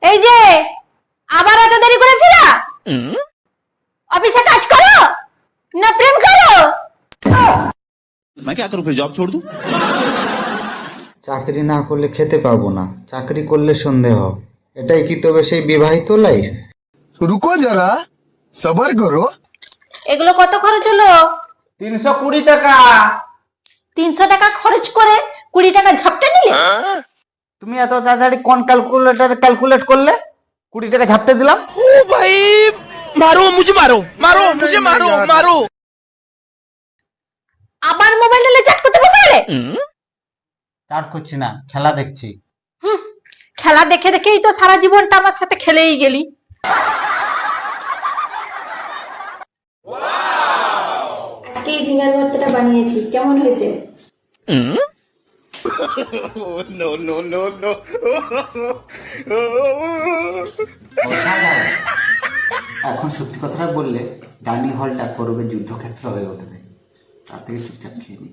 এই যে আবার এত দেরি করে ফিরা, অফিসে কাজ করো না প্রেম করো? मैं क्या करूं फिर जॉब छोड़ दूं? চাকরি না করলে খেতে পাবো না, চাকরি করলে সন্দেহ। এটাই কি তবে সেই বিবাহিত লাইফ? रुको जरा सबर करो। এগুলো কত খরচ হলো? 320 টাকা। 300 টাকা খরচ করে 20 টাকা ঝাপটা নিলে? তুমি এত তাড়াতাড়ি কোন ক্যালকুলেটর ক্যালকুলেট করলে 20 টাকা ঝাপতে দিলাম? ओ भाई मारो मुझे, मारो मारो मुझे, मारो मारो। আবার মোবাইল নিয়ে চ্যাট করতে বসে? চাট করছি না, খেলা দেখছি। খেলা দেখে দেখেই তো সারা জীবনটা আমার সাথে খেলেই গেলি। আজকে এই ঝিঙ্গার ভর্তাটা বানিয়েছি, কেমন হয়েছে? এখন সত্যি কথাটা বললে ডাইনিং হলটা করবে যুদ্ধক্ষেত্র হয়ে উঠবে, তার থেকে চুপচাপ খেয়ে নি।